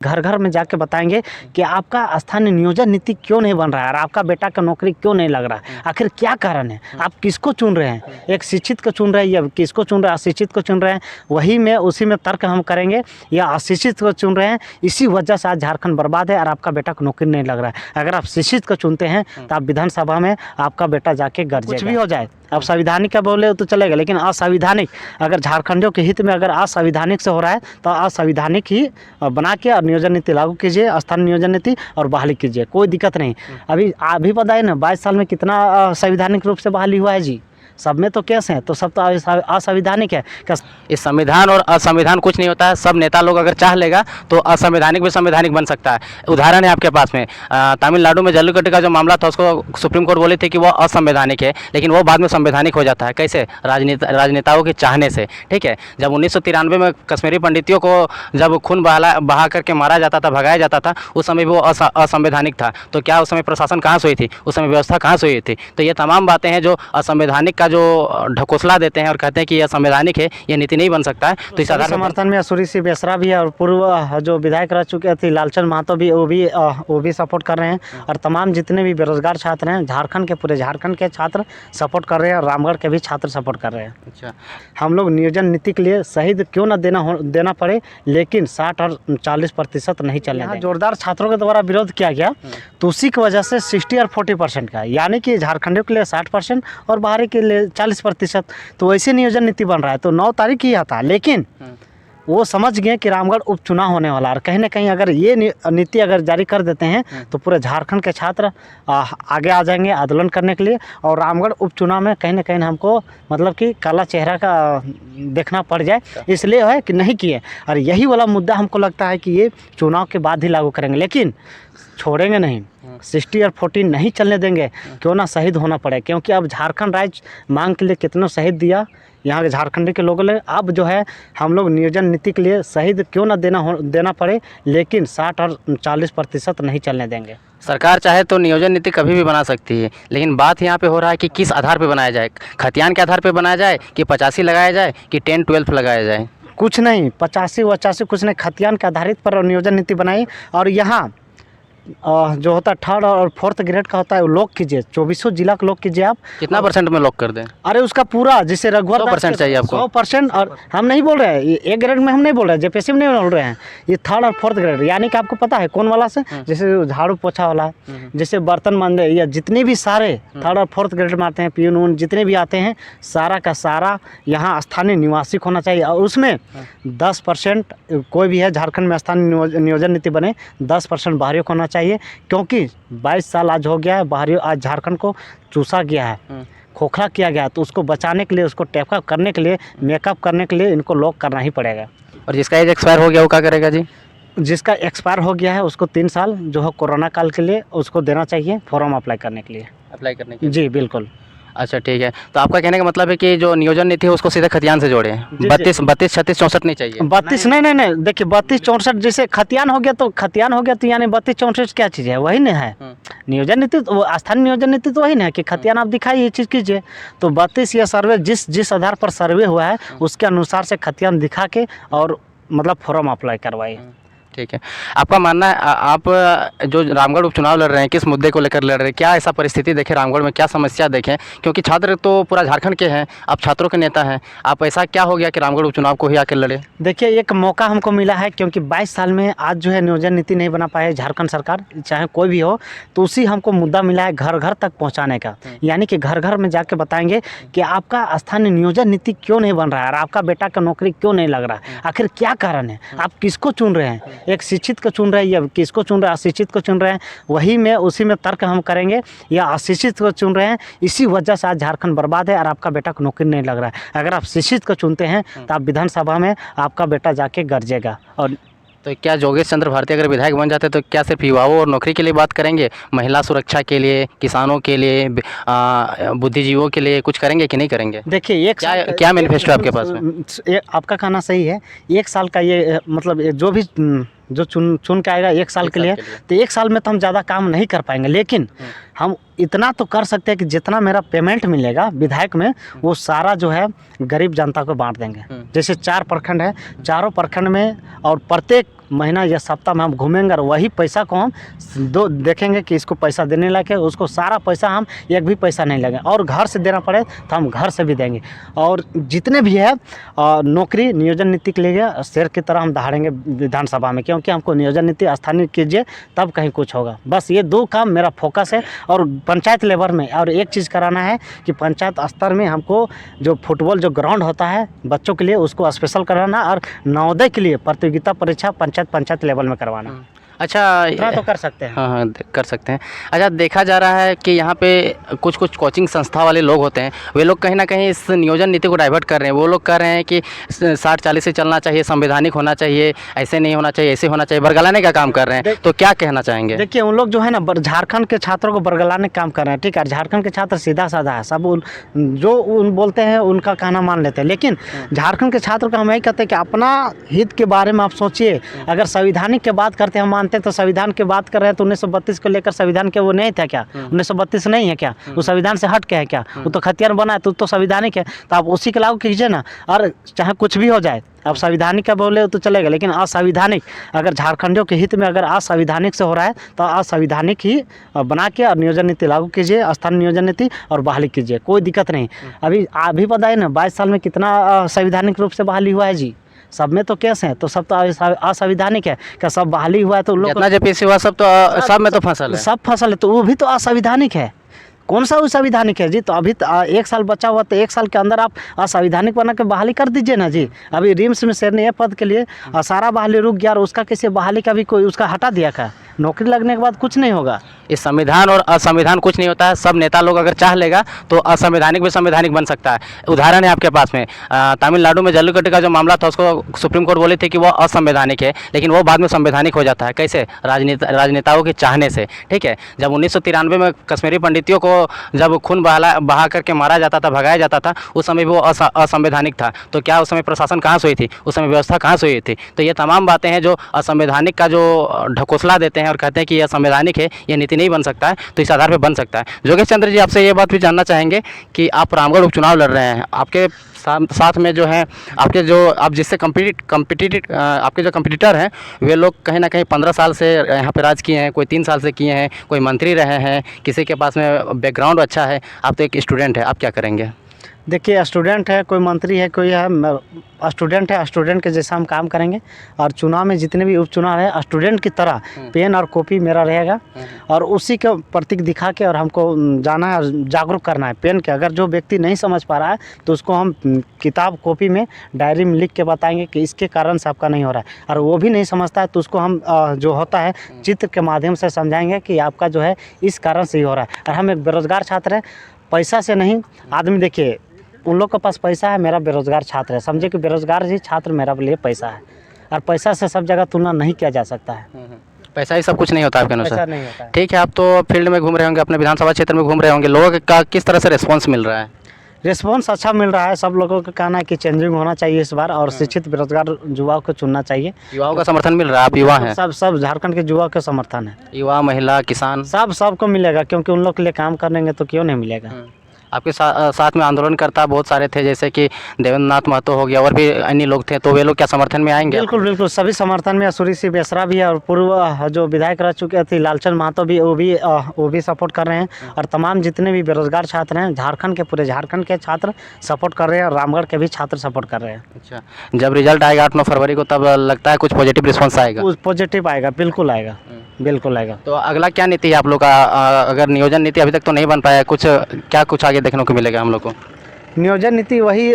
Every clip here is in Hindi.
घर घर में जाके बताएंगे कि आपका स्थानीय नियोजन नीति क्यों नहीं बन रहा है और आपका बेटा का नौकरी क्यों नहीं लग रहा है, आखिर क्या कारण है, आप किसको चुन रहे हैं, एक शिक्षित को चुन रहे हैं या किसको चुन रहे हैं, अशिक्षित को चुन रहे हैं। वही में उसी में तर्क हम करेंगे, या अशिक्षित को चुन रहे हैं, इसी वजह से आज झारखंड बर्बाद है और आपका बेटा को नौकरी नहीं लग रहा है। अगर आप शिक्षित को चुनते हैं तो आप विधानसभा में आपका बेटा जाके गरजेगा। कुछ भी हो जाए, अब संवैधानिक का बोले तो चलेगा, लेकिन असंवैधानिक अगर झारखंडियों के हित में अगर असंवैधानिक से हो रहा है तो असंवैधानिक ही बना के और नियोजन नीति लागू कीजिए, स्थानीय नियोजन नीति और बहाली कीजिए, कोई दिक्कत नहीं। अभी पता है ना 22 साल में कितना संवैधानिक रूप से बहाली हुआ है जी, सब में तो केस हैं, तो सब तो असंवैधानिक है। इस संविधान और असंविधान कुछ नहीं होता है, सब नेता लोग अगर चाह लेगा तो असंवैधानिक भी संवैधानिक बन सकता है। उदाहरण है आपके पास में तमिलनाडु में जल्लीकट्टू का जो मामला था उसको सुप्रीम कोर्ट बोली थी कि वो असंवैधानिक है, लेकिन वो बाद में संवैधानिक हो जाता है। कैसे? राजनेताओं के चाहने से। ठीक है, जब 1993 में कश्मीरी पंडितियों को जब खून बहा करके मारा जाता था, भगाया जाता था, उस समय भी वो असंवैधानिक था। तो क्या उस समय प्रशासन कहाँ से हुई थी, उस समय व्यवस्था कहाँ से हुई थी? तो ये तमाम बातें हैं जो असंवैधानिक का जो ढकोसला देते हैं और कहते हैं कि यह संवैधानिक है, यह नीति नहीं बन सकता है। तो इस आधार समर्थन में सूरी सी बेसरा भी है और पूर्व जो विधायक रह चुके थे लालचंद महतो भी, वो भी सपोर्ट कर रहे हैं। और तमाम जितने भी बेरोजगार छात्र हैं झारखंड के, पूरे झारखंड के छात्र सपोर्ट कर रहे हैं और रामगढ़ के भी छात्र सपोर्ट कर रहे हैं। अच्छा, हम लोग नियोजन नीति के लिए शहीद क्यों न देना पड़े, लेकिन 60 और 40% नहीं चलने देंगे। जोरदार छात्रों के द्वारा विरोध किया गया, तो उसी की वजह से 60 और 40% का, यानी कि झारखंडियों के लिए 60% और बाहरी के लिए 40%। तो वैसे नियोजन नीति बन रहा है। तो 9 तारीख ही था, लेकिन वो समझ गए कि रामगढ़ उपचुनाव होने वाला है और कहीं ना कहीं अगर ये नीति अगर जारी कर देते हैं तो पूरे झारखंड के छात्र आगे आ जाएंगे आंदोलन करने के लिए। और रामगढ़ उपचुनाव में कहीं ना कहीं हमको मतलब कि काला चेहरा का देखना पड़ जाए, इसलिए है कि नहीं किए। और यही वाला मुद्दा हमको लगता है कि ये चुनाव के बाद ही लागू करेंगे, लेकिन छोड़ेंगे नहीं, 60 और 40 नहीं चलने देंगे, क्यों ना शहीद होना पड़े। क्योंकि अब झारखंड राज्य मांग के लिए कितनों शहीद दिया यहाँ के झारखंडी के लोगों ने। अब जो है हम लोग नियोजन नीति के लिए शहीद क्यों ना देना पड़े, लेकिन 60 और 40% नहीं चलने देंगे। सरकार चाहे तो नियोजन नीति कभी भी बना सकती है, लेकिन बात यहाँ पे हो रहा है कि किस आधार पे बनाया जाए। खतियान के आधार पे बनाया जाए कि 85 लगाया जाए कि 10-12 लगाया जाए? कुछ नहीं, 85-85 कुछ नहीं, खतियान के आधारित पर नियोजन नीति बनाई। और यहाँ जो होता है 3rd और 4th ग्रेड का होता है वो लॉक कीजिए, 24 जिला का लॉक कीजिए आप। कितना % में लॉक कर दें? अरे उसका पूरा, जैसे रघुवर 100% चाहिए आपको? 100%। और हम नहीं बोल रहे हैं ये ग्रेड में, हम नहीं बोल रहे हैं जेपीएससी में नहीं बोल रहे हैं, ये 3rd और 4th ग्रेड, यानी कि आपको पता है कौन वाला से, जैसे झाड़ू पोछा वाला है, जैसे बर्तन मांजे, या जितने भी सारे 3rd और 4th ग्रेड में आते हैं, पियून जितने भी आते हैं, सारा का सारा यहाँ स्थानीय निवासी होना चाहिए। और उसमें 10% कोई भी है झारखंड में स्थानीय नियोजन नीति बने, 10% बाहरियों को होना चाहिए। क्योंकि 22 साल आज हो गया है, बाहरी आज झारखंड को चूसा गया है, खोखला किया गया है, तो उसको बचाने के लिए, उसको टेकअप करने के लिए, मेकअप करने के लिए इनको लॉक करना ही पड़ेगा। और जिसका एज एक्सपायर हो गया वो क्या करेगा जी? जिसका एक्सपायर हो गया है उसको 3 साल जो है कोरोना काल के लिए उसको देना चाहिए, फॉर्म अप्लाई करने के लिए। जी बिल्कुल। अच्छा ठीक है, तो आपका कहने का मतलब है कि जो नियोजन नीति है उसको सीधे खतियान से जोड़े, 32, 36, 34 नहीं चाहिए? 32 नहीं, देखिए 32, 64 जैसे खतियान हो गया तो यानी 32, 64 क्या चीज़ है, वही नहीं है नियोजन नीति। तो स्थानीय नियोजन नीति तो वही नहीं है कि खतियान आप दिखाइए, ये चीज़ कीजिए। तो 32 या सर्वे जिस आधार पर सर्वे हुआ है उसके अनुसार से खतियान दिखा के और मतलब फॉर्म अप्लाई करवाइए। ठीक है, आपका मानना है आप जो रामगढ़ उपचुनाव लड़ रहे हैं किस मुद्दे को लेकर लड़ रहे हैं? क्या ऐसा परिस्थिति देखें रामगढ़ में, क्या समस्या देखें? क्योंकि छात्र तो पूरा झारखंड के हैं, आप छात्रों के नेता हैं, आप ऐसा क्या हो गया कि रामगढ़ उपचुनाव को ही आकर लड़े? देखिए एक मौका हमको मिला है, क्योंकि 22 साल में आज जो है नियोजन नीति नहीं बना पाए झारखंड सरकार, चाहे कोई भी हो, तो उसी हमको मुद्दा मिला है घर घर तक पहुँचाने का। यानी कि घर घर में जाके बताएंगे कि आपका स्थानीय नियोजन नीति क्यों नहीं बन रहा है और आपका बेटा का नौकरी क्यों नहीं लग रहा है, आखिर क्या कारण है, आप किसको चुन रहे हैं, एक शिक्षित को चुन रहे हैं या किसको चुन रहे हैं, अशिक्षित को चुन रहे हैं। वही में उसी में तर्क हम करेंगे, या अशिक्षित को चुन रहे हैं, इसी वजह से आज झारखंड बर्बाद है और आपका बेटा को नौकरी नहीं लग रहा है। अगर आप शिक्षित को चुनते हैं तो आप विधानसभा में आपका बेटा जाके गरजेगा। और तो क्या योगेश चंद्र भारती अगर विधायक बन जाते तो क्या सिर्फ युवाओं और नौकरी के लिए बात करेंगे, महिला सुरक्षा के लिए, किसानों के लिए, बुद्धिजीवियों के लिए कुछ करेंगे कि नहीं करेंगे? देखिए क्या मैनिफेस्टो आपके पास में? आपका कहना सही है, 1 साल का ये मतलब जो भी जो चुन के आएगा 1 साल के लिए, तो 1 साल में तो हम ज़्यादा काम नहीं कर पाएंगे, लेकिन हम इतना तो कर सकते हैं कि जितना मेरा पेमेंट मिलेगा विधायक में वो सारा जो है गरीब जनता को बांट देंगे। जैसे 4 प्रखंड है, चारों प्रखंड में और प्रत्येक महीना या सप्ताह में हम घूमेंगे और वही पैसा को हम देखेंगे कि इसको पैसा देने लायक है, उसको सारा पैसा हम एक भी पैसा नहीं लगेंगे, और घर से देना पड़े तो हम घर से भी देंगे। और जितने भी है नौकरी नियोजन नीति के लिए शेर की तरह हम दहाड़ेंगे विधानसभा में, क्योंकि हमको नियोजन नीति स्थानीय कीजिए तब कहीं कुछ होगा। बस ये 2 काम मेरा फोकस है। और पंचायत लेवल में और एक चीज़ कराना है कि पंचायत स्तर में हमको जो फुटबॉल जो ग्राउंड होता है बच्चों के लिए उसको स्पेशल कराना, और नवोदय के लिए प्रतियोगिता परीक्षा पंचायत लेवल में करवाना। अच्छा, इतना तो कर सकते हैं। हाँ कर सकते हैं। अच्छा, देखा जा रहा है कि यहाँ पे कुछ कोचिंग संस्था वाले लोग होते हैं, वे लोग कहीं ना कहीं इस नियोजन नीति को डाइवर्ट कर रहे हैं। वो लोग कह रहे हैं कि 60-40 से चलना चाहिए, संवैधानिक होना चाहिए, ऐसे नहीं होना चाहिए, ऐसे होना चाहिए, बरगलाने का काम कर रहे हैं। तो क्या कहना चाहेंगे? देखिए, उन लोग जो है ना झारखंड के छात्रों को बरगलाने का काम कर रहे हैं, ठीक है। झारखंड के छात्र सीधा साधा है, सब जो बोलते हैं उनका कहना मान लेते हैं। लेकिन झारखंड के छात्र को हम यही कहते हैं कि अपना हित के बारे में आप सोचिए। अगर संवैधानिक की बात करते हैं, हम मानते हैं तो संविधान की बात कर रहे हैं तो 1932 को लेकर संविधान के वो नहीं था क्या? 1932 नहीं है क्या? वो संविधान से हट के है क्या? वो तो खतियान बना है तो संवैधानिक है। तो आप उसी के लागू कीजिए ना, और चाहे कुछ भी हो जाए। अब संवैधानिक का बोले तो चलेगा, लेकिन असंवैधानिक अगर झारखंडियों के हित में अगर असंवैधानिक से हो रहा है तो असंवैधानिक ही बना के और नियोजन नीति लागू कीजिए, स्थानीय नियोजन नीति, और बहाली कीजिए, कोई दिक्कत नहीं। अभी पता है ना 22 साल में कितना संवैधानिक रूप से बहाली हुआ है जी। सब में तो केस हैं, तो सब तो असंवैधानिक है क्या? सब बहाली हुआ है तो लोग जेपीसी हुआ सब तो सब में तो फसल है, सब फसल है, तो वो भी तो असंवैधानिक है। कौन सा संवैधानिक है जी? तो अभी 1 साल बचा हुआ, तो 1 साल के अंदर आप असंवैधानिक बना के बहाली कर दीजिए ना जी। अभी रिम्स में शेरनी ये पद के लिए सारा बहाली रुक गया, और उसका किसी बहाली का भी कोई उसका हटा दिया का? नौकरी लगने के बाद कुछ नहीं होगा। इस संविधान और असंविधान कुछ नहीं होता है। सब नेता लोग अगर चाह लेगा तो असंवैधानिक भी संवैधानिक बन सकता है। उदाहरण है आपके पास में तमिलनाडु में जल्लीकट्टू का जो मामला था, उसको सुप्रीम कोर्ट बोली थी कि वो असंवैधानिक है, लेकिन वो बाद में संवैधानिक हो जाता है। कैसे? राजनेताओं के चाहने से। ठीक है, जब 1993 में कश्मीरी पंडितियों को जब खून बहा करके मारा जाता था, भगाया जाता था, उस समय भी वो असंवैधानिक था। तो क्या उस समय प्रशासन कहाँ से हुई थी? उस समय व्यवस्था कहाँ से हुई थी? तो ये तमाम बातें हैं जो असंवैधानिक का जो ढकोसला देते हैं और कहते हैं कि यह संवैधानिक है, ये नीति नहीं बन सकता है, तो इस आधार पर बन सकता है। योगेश चंद्र जी, आपसे ये बात भी जानना चाहेंगे कि आप रामगढ़ उपचुनाव लड़ रहे हैं, आपके साथ में जो है आपके जो आप जिससे आपके जो कंपटीटर हैं, वे लोग कहीं ना कहीं 15 साल से यहाँ पे राज किए हैं, कोई 3 साल से किए हैं, कोई मंत्री रहे हैं, किसी के पास में बैकग्राउंड अच्छा है। आप तो एक स्टूडेंट है, आप क्या करेंगे? देखिए, स्टूडेंट है, कोई मंत्री है, कोई है, स्टूडेंट है, स्टूडेंट के जैसा हम काम करेंगे। और चुनाव में जितने भी उपचुनाव है, स्टूडेंट की तरह पेन और कॉपी मेरा रहेगा, और उसी के प्रतीक दिखा के और हमको जाना है, जागरूक करना है पेन के। अगर जो व्यक्ति नहीं समझ पा रहा है तो उसको हम किताब कॉपी में डायरी में लिख के बताएंगे कि इसके कारण से आपका नहीं हो रहा है। और वो भी नहीं समझता है तो उसको हम जो होता है चित्र के माध्यम से समझाएंगे कि आपका जो है इस कारण से ही हो रहा है। और हम एक बेरोजगार छात्र हैं, पैसा से नहीं। आदमी देखिए, उन लोग के पास पैसा है, मेरा बेरोजगार छात्र है। समझे कि बेरोजगार ही छात्र मेरा लिए पैसा है, और पैसा से सब जगह तुलना नहीं किया जा सकता है। पैसा ही सब कुछ नहीं होता आपके अनुसार? पैसा नहीं होता है। ठीक है, आप तो फील्ड में घूम रहे होंगे, अपने विधानसभा क्षेत्र में घूम रहे होंगे, लोगों का किस तरह से रिस्पॉन्स मिल रहा है? रिस्पॉन्स अच्छा मिल रहा है। सब लोगों का कहना है कि चेंजिंग होना चाहिए इस बार, और शिक्षित बेरोजगार युवाओं को चुनना चाहिए। युवाओं का समर्थन मिल रहा है? आप युवा हैं? सब झारखंड के युवा का समर्थन है। युवा, महिला, किसान, सबको मिलेगा, क्योंकि उन लोग के लिए काम करेंगे तो क्यों नहीं मिलेगा। आपके साथ में आंदोलनकर्ता बहुत सारे थे, जैसे कि देवेंद्रनाथ महतो हो गया, और भी अन्य लोग थे, तो वे लोग क्या समर्थन में आएंगे? बिल्कुल सभी समर्थन में। सूरी सिंह बेसरा भी है, और पूर्व जो विधायक रह चुके थे लालचंद महतो भी, वो भी सपोर्ट कर रहे हैं। और तमाम जितने भी बेरोजगार छात्र हैं झारखंड के, पूरे झारखंड के छात्र सपोर्ट कर रहे हैं, और रामगढ़ के भी छात्र सपोर्ट कर रहे हैं। अच्छा, जब रिजल्ट आएगा 8-9 फरवरी को, तब लगता है कुछ पॉजिटिव रिस्पॉन्स आएगा? पॉजिटिव आएगा, बिल्कुल आएगा, बिल्कुल आएगा। तो अगला क्या नीति है आप लोग का? अगर नियोजन नीति अभी तक तो नहीं बन पाया, कुछ आगे देखने को मिलेगा हम लोग को? नियोजन नीति वही,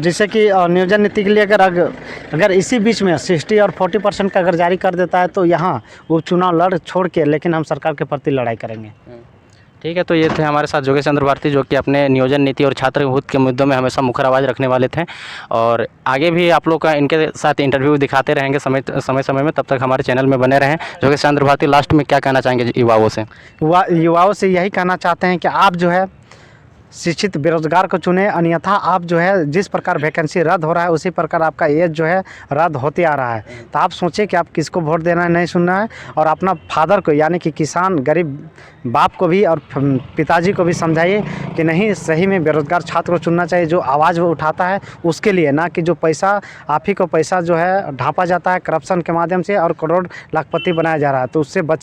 जैसे कि नियोजन नीति के लिए अगर इसी बीच में 60 और 40% का अगर जारी कर देता है तो यहाँ वो चुनाव लड़ छोड़ के, लेकिन हम सरकार के प्रति लड़ाई करेंगे। ठीक है, तो ये थे हमारे साथ योगेश चंद्र भारती, जो कि अपने नियोजन नीति और छात्र हित के मुद्दों में हमेशा मुखर आवाज़ रखने वाले थे, और आगे भी आप लोग का इनके साथ इंटरव्यू दिखाते रहेंगे समय में। तब तक हमारे चैनल में बने रहें। योगेश चंद्र भारती, लास्ट में क्या कहना चाहेंगे युवाओं से? युवाओं से यही कहना चाहते हैं कि आप जो है शिक्षित बेरोजगार को चुने, अन्यथा आप जो है जिस प्रकार वैकेंसी रद्द हो रहा है उसी प्रकार आपका एज जो है रद्द होते आ रहा है। तो आप सोचें कि आप किसको वोट देना है, नहीं सुनना है, और अपना फादर को यानी कि किसान गरीब बाप को भी और पिताजी को भी समझाइए कि नहीं, सही में बेरोजगार छात्र को चुनना चाहिए जो आवाज़ वो उठाता है उसके लिए, ना कि जो पैसा आप ही को पैसा जो है ढांपा जाता है करप्शन के माध्यम से और करोड़ लाखपति बनाया जा रहा है। तो उससे बच